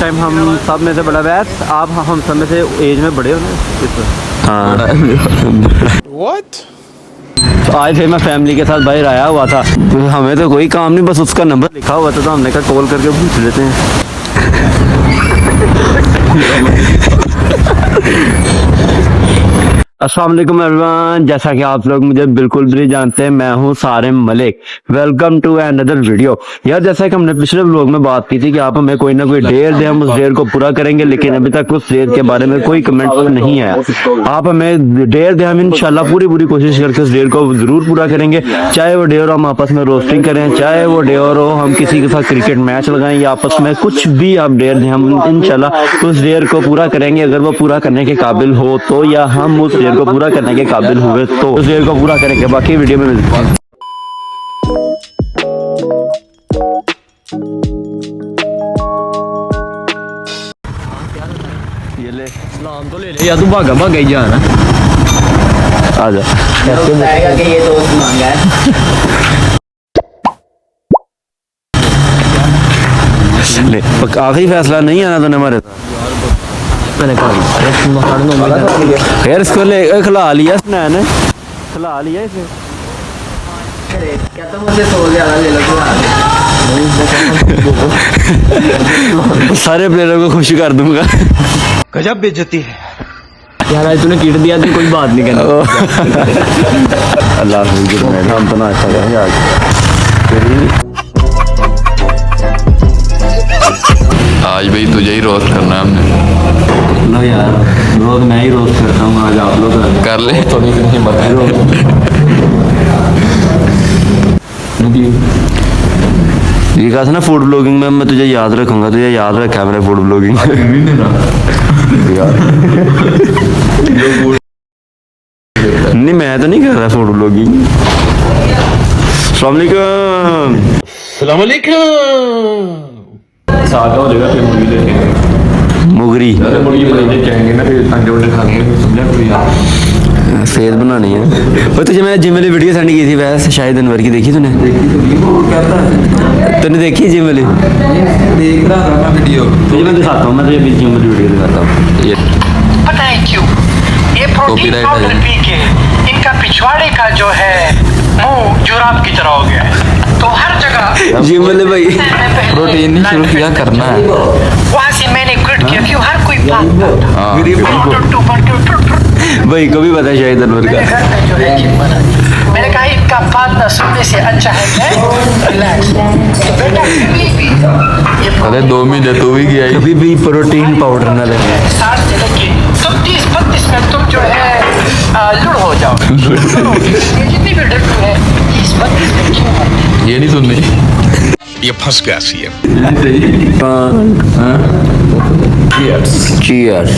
Time हम सब में से बड़ा वैस, आप हम सब में से एज में बड़े हो ना। हाँ What? तो आज फिर मैं फैमिली के साथ बाहर आया हुआ था, हमें तो कोई काम नहीं, बस उसका नंबर लिखा हुआ था तो हमने कहा कॉल करके पूछ लेते हैं। अस्सलाम वालेकुम एवरीवन, जैसा कि आप लोग मुझे बिल्कुल भी जानते हैं, मैं हूं Sarim Malik. Welcome to another video. यार जैसा कि हमने पिछले व्लॉग में बात की थी कि आप हमें कोई ना कोई डेयर दे, हम उस डेयर को पूरा करेंगे, लेकिन अभी तक उस डेयर के बारे में कोई कमेंट नहीं आया। आप हमें डेयर दे, हम इंशाल्लाह पूरी कोशिश करके उस डेयर को जरूर पूरा करेंगे। चाहे वो डेयर हम आपस में रोस्टिंग करें, चाहे वो डेयर हो हम किसी के साथ क्रिकेट मैच लगाएं या आपस में कुछ भी आप डेयर दें, हम इंशाल्लाह उस डेयर को पूरा करेंगे। अगर वो पूरा करने के काबिल हो तो, या हम उस डेयर को पूरा करने के काबिल हुए तो उस डेयर को पूरा करेंगे। बाकी वीडियो में मिलते हैं। ये ले सलाम तो ले ले या तू भागा भागा ही जाना। आ जा बताएगा कि ये दोस्त मांगा है। ले आखिरी फैसला नहीं आना तूने हमारे साथ। यार इसको ले खिला लिया स्नैन, खिला लिया इसे। कहता मुझे तो ज्यादा ले लो, सारे प्लेयरों को खुश कर दूंगा। गजब बेइज्जती है यार, आज तूने किट दिया तो कोई बात नहीं करना। अल्लाह हम तो ना अच्छा करेंगे आज भाई तुझे ही रोस्ट करना है हमने। लो यार, रोज मैं ही रोस्ट करता हूँ, आज आप लोग कर ले तो नहीं हिम्मत है। ये कहा था ना फूड ब्लॉगिंग में मैं तुझे याद रखूंगा, तुझे याद रखा है मेरा फूड ब्लॉगिंग। नहीं मैं तो नहीं कर रहा फूड ब्लॉगिंग। अस्सलाम वालेकुम। साग हो जाएगा फिर मुर्गी लेके, मुगरी मुर्गी बनाने कहेंगे ना, फिर अंडे उंडे खाने समझा कोई यार। सेहत बनानी है। वो तुझे मैंने जिम वाली वीडियो सेंड की थी वैसे, शायद अनवर की देखी तूने? तूने देखी जिम वाली? देख रहा था मैं वीडियो, तुझे मैं दिखाता हूँ, मैं तुझे भी जिम वाली वीडियो दिखाता हूँ। ये पता है क्यों? ये प्रोटीन पाउडर पी के इनका पिछवाड़े का जो है मुंह जुराब की तरह हो गया है, तो हर जगह जिम वाले भाई प्रोटीन नहीं शुरू किया करना है। वहाँ से मैंने क्विट किया क्यों हर कोई भाई को भी पता है शायद अनवर मेरे का। घर में जो है जिम बना, मैंने कहा इनका पार्टनर सुनने से अच्छा है मैं रिलैक्स। तो बेटा कभी भी ये अरे 2 महीने तू भी गया कभी भी प्रोटीन पाउडर ना लेंगे। 60 से लेके तुम 30-32 में तुम जो है लुड़ हो जाओ। ये जितनी भी ड्रिंक है 30-32 में क्यों होती? ये नहीं सुननी। ये फंस गया सीएम। चीयर्स।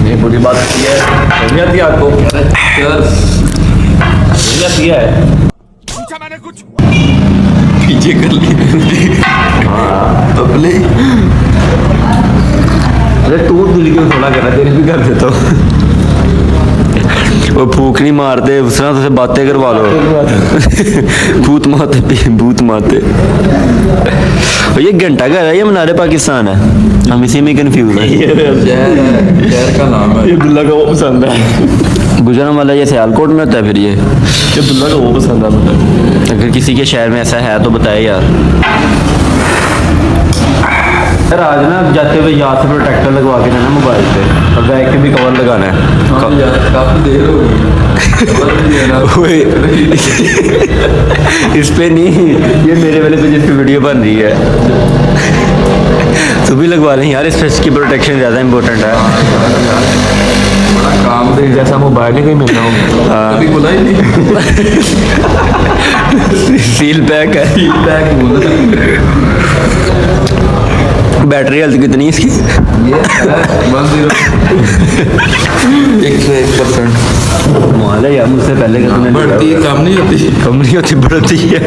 ये बुरी बात की है, समझ आती है आपको? समझ आती है? पूछा मैंने कुछ? पीछे कर ली। हाँ तो प्ले। अरे तू दिल क्यों थोड़ा कर रहा, तेरे भी कर देता हूँ। वो फूक नहीं मारते, उस तरह से बातें करवा लो। भूत मारते। ये घंटा घर है, ये मनारे पाकिस्तान है, हम इसी में कंफ्यूज है। शहर का नाम है। ये दुल्ला का वो पसंद है। गुजरात वाला ये सियालकोट में होता है। फिर ये दुल्ला का वो पसंद है। अगर किसी के शहर में ऐसा है तो बताए यार। यार आज ना जाते हुए याद से प्रोटेक्टर लगवा के जाना मोबाइल पे, और बैग पे भी कवर लगाना है। काफी देर हो गई। इस पे नहीं, ये मेरे वाले पे जिस पे वीडियो बन रही है। तो भी लगवा लें यार, इस पे इसकी प्रोटेक्शन ज़्यादा इम्पोर्टेंट है। बड़ा काम दे जैसा मोबाइल ही कहीं मिलना हो, कभी बोला ही नहीं। सील पैक है। सील पैक बोल। बैटरी हेल्थ कितनी है इसकी? ये 101%। माल है यार, मुझसे पहले का तुमने बढ़ती है, कम नहीं होती। कम नहीं होती, बढ़ती है।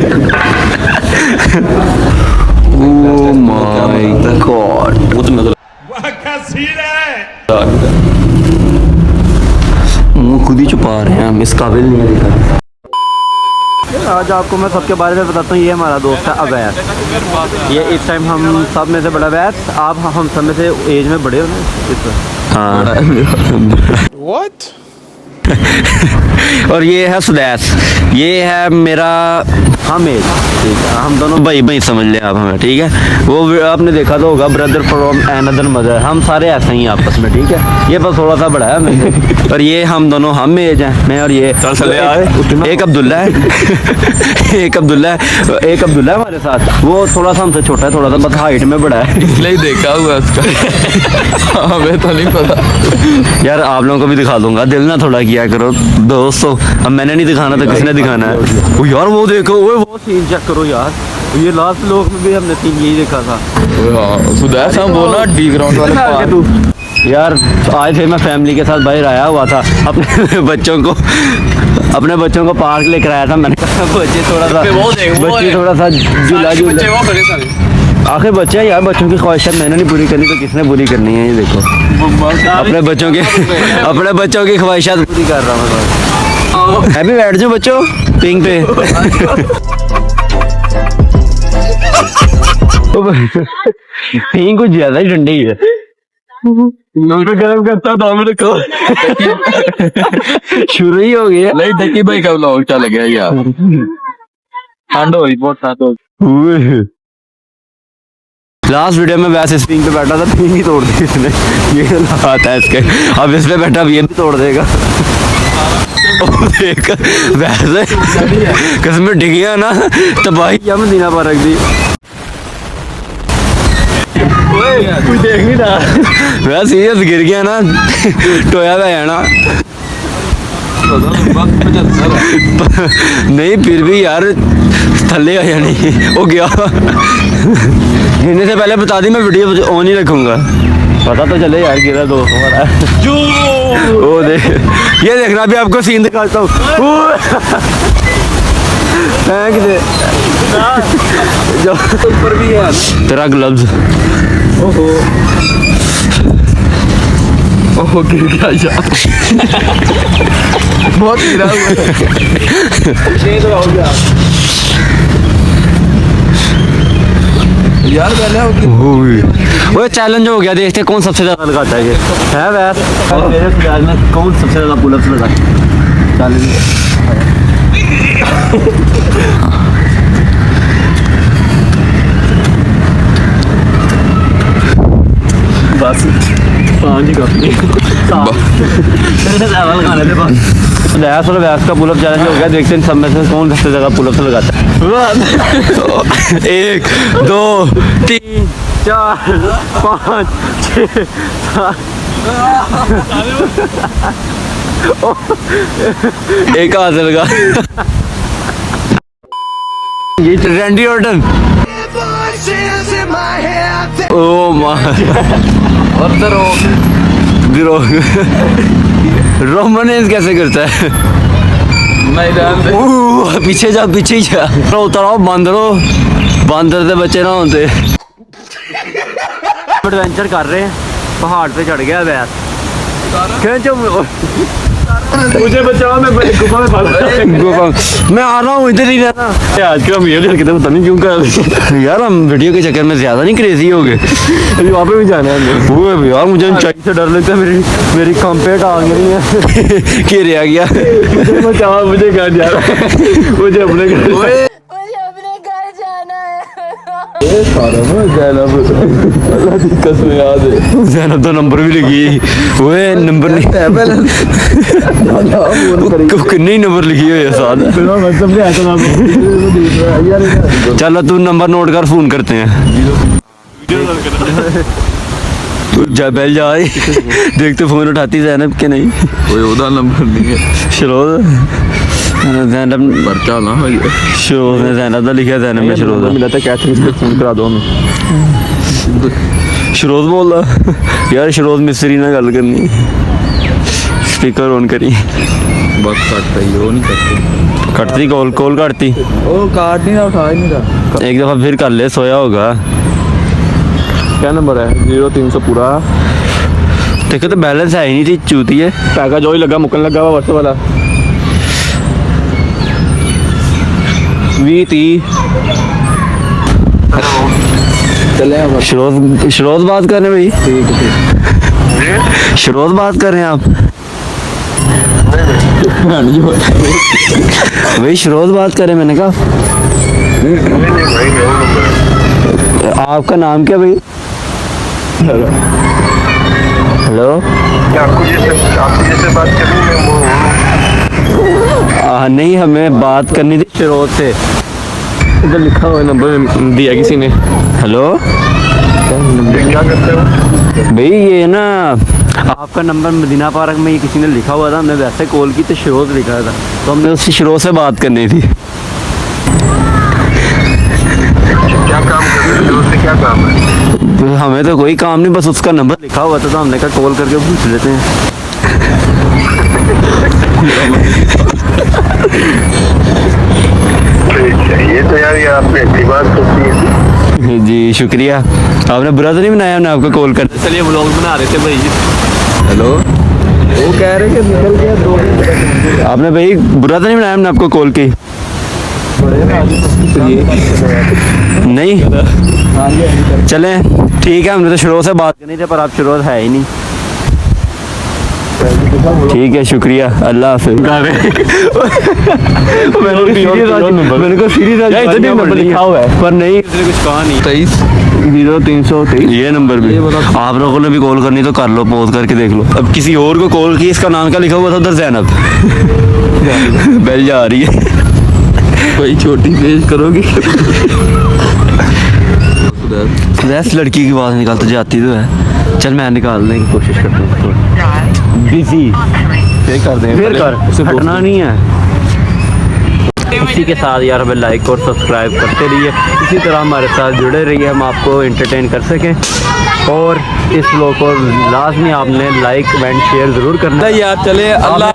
ओह माय गॉड, वो तो मतलब वह क्या सीन है? मुंह खुद ही छुपा रहे हैं हम, इस काबिल नहीं है। देखा आज आपको मैं सबके बारे में बताता हूँ। ये हमारा दोस्त है अवैस, ये इस टाइम हम सब में से बड़ा अवैस, आप हम सब में से एज में बड़े हो ना। हाँ What? और ये है सुदैस, ये है मेरा हम एज, ठीक है, हम दोनों भाई भाई समझ लें आप हमें, ठीक है। वो आपने देखा तो होगा ब्रदर फ्रॉम अनदर मदर, हम सारे ऐसे ही हैं आपस में, ठीक है। ये बस थोड़ा सा बड़ा है मैं, और ये हम दोनों हम एज हैं, मैं और ये एक अब्दुल्ला है एक अब्दुल्ला है, एक अब्दुल्ला है हमारे साथ, वो थोड़ा सा हमसे छोटा है, थोड़ा सा बस हाइट में बड़ा है, इसलिए देखा हुआ उसका। हमें तो नहीं पता यार। आप लोगों को भी दिखा दूंगा, दिल ना थोड़ा किया करो दोस्तों, अब मैंने नहीं दिखाना तो किसने दिखाना है। वो यार वो देखो, वो सीन चेक करो यार, ये लास्ट लोग में भी हमने सीन यही देखा था। सुदैस हम वो ना डी ग्राउंड वाले पार्क। यार आज फिर मैं फैमिली के साथ बाहर आया हुआ था, अपने बच्चों को पार्क लेकर आया था। मैंने कहा बच्चे थोड़ा सा झूला आखिर बच्चे हैं यार, बच्चों की ख्वाहिशात मैंने नहीं पूरी करनी तो किसने पूरी करनी है। ये देखो अपने बच्चों की ख्वाहिशात पूरी कर रहा हूँ। हैप्पी बैठ जाओ बच्चों पिंक पे। पिंक कुछ ज्यादा ही ठंडी है, गर्म करता था मेरे को। शुरू ही हो गया। नहीं देखी भाई का व्लॉग चल गया यार, ठंड हुई बहुत ठंड। लास्ट वीडियो में वैसे स्प्रिंग पे बैठा था, पिंग ही तोड़ दी इसने। ये हाथ है इसके, अब इस पे बैठा, अब ये भी तोड़ देगा। देख वैसे किस्मत डिगिया ना तबाही हम दीना पर रख दी। कोई देख नहीं रहा, वैसे सीरियस गिर गया ना, टोया हुआ ना। नहीं फिर भी यार थल्ले आया नहीं हो गया। गिरने से पहले बता दी, मैं वीडियो ऑन ही रखूंगा, पता तो चले यार गिरा दोस्त हमारा। वो देख, ये देखना भी आपको सीन दिखाता हूँ। ऊपर भी है तेरा ग्लव्स। ओहो गिर गया यार, बहुत गिरा हुआ यार। पहले वो चैलेंज हो गया, देखते कौन सबसे ज्यादा लगाता है। ये है वैसे मेरे फिलहाल में कौन सबसे ज्यादा पुलअप्स लगाता है चैलेंज। बस 5 ही काफी लगाने थे बस। लैस और वैस का पुलअप चैलेंज हो गया, देखते हैं सब में से कौन सबसे ज्यादा पुलअप्स लगाता है। 1 2 3 4 5 6 7 एक हाथ से लगा। ये रैंडी ऑर्टन, ओ माय, और रोमन कैसे करता है? पीछे जा, पीछे जा, उतराओ बंदर से बच्चे ना होते। एडवेंचर कर रहे हैं, पहाड़ पे चढ़ गया वैस। मुझे बचाओ, मैं गुफा में फंस, मैं आ रहा हूँ, इधर ही रहना। आज का वीडियो देखते पता नहीं क्यों कर यार, हम वीडियो के चक्कर में ज्यादा नहीं क्रेजी हो गए। अभी वहाँ पे भी जाना है वो यार, मुझे ऊंचाई से डर लगता है, मेरी कंपेट आ गई है। कि रह गया, मुझे बचाओ, मुझे घर जाना है, मुझे अपने घर जाना है। जैनब तो नंबर भी लिखी, वो नंबर नहीं, कितने नंबर लिखी हुई है साथ। चलो तू नंबर नोट कर, फोन करते हैं। जा बैल जा, देखते फोन उठाती जैनब के नहीं, कोई उधर नंबर नहीं है। शरोज जैनब पर्चा ना भाई, शरोज ने जैनब का लिखा, जैनब ने शरोज मिला था, कैथरीन से फोन करा दो हमें। शरोज बोल रहा यार, शरोज मिस्त्री ना गल करनी, स्पीकर ऑन करी। बस कट रही हो, नहीं करती, कटती कॉल कटती, ओ काट नहीं रहा, उठा ही नहीं रहा। एक दफा फिर कर ले, सोया होगा। क्या नंबर है? 0300 पूरा। देखो तो बैलेंस है ही नहीं थी, चूती है। पैका जो ही लगा, मुकन लगा हुआ व्हाट्सएप वाला। 20 शरोज बात कर रहे हैं भाई। शरोज बात कर रहे हैं आप भाई? शरोज बात कर रहे हैं, मैंने कहा। आपका नाम क्या भाई? हेलो। आपको जैसे बात करनी है वो नहीं, हमें बात करनी थी शरोज से। इधर लिखा हुआ नंबर दिया किसी ने। हेलो क्या करते हो? भाई, ये ना आपका नंबर मदीना पार्क में ये किसी ने लिखा हुआ था, हमने वैसे कॉल की तो शरोज लिखा था, तो हमने उससे शरोज से बात करनी थी। क्या काम कर रहे हो? उससे क्या काम है? तो हमें तो कोई काम नहीं, बस उसका नंबर लिखा हुआ था तो हमने कहा कॉल करके पूछ लेते हैं। ये तो यार ये आपने अच्छी बात सोची है। जी शुक्रिया। आपने बुरा तो नहीं बनाया हमने आपको कॉल कर। चलिए व्लॉग बना रहे थे भाई। हेलो, वो कह रहे कि निकल गया 2 मिनट। आपने भाई बुरा तो नहीं बनाया हमने आपको कॉल की? नहीं चलें ठीक है, हमने तो शरोज से बात करनी थी पर आप शरोज है ही नहीं। ठीक है शुक्रिया, अल्लाह हाफिज़। मैंने को सीरियस लिखा हुआ है पर नहीं, उसने कुछ कहा नहीं। 23 ये नंबर भी आप लोगों ने भी कॉल करनी तो कर लो, पॉज करके देख लो। अब किसी और को कॉल की, इसका नाम क्या लिखा हुआ था उधर? ज़ैनब। बेल जा रही है। कोई छोटी पेश करोगी? वैसे लड़की की आवाज़ निकाल तो जाती तो है। चल मैं निकालने की कोशिश करता हूँ। बिजी फिर कर दें, फिर कर, हटना नहीं है। इसी के साथ यार हमें लाइक और सब्सक्राइब करते रहिए, इसी तरह हमारे साथ जुड़े रहिए, हम आपको एंटरटेन कर सकें। और इस व्लॉग को लाजमी आपने लाइक एंड शेयर ज़रूर करना है यार। चले, अल्लाह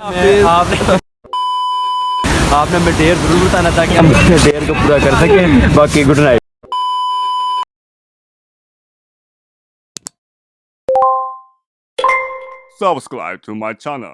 आपने हमें डेयर ज़रूर बताना ताकि हम डेयर को पूरा कर सकें। बाकी good night. Subscribe to my channel.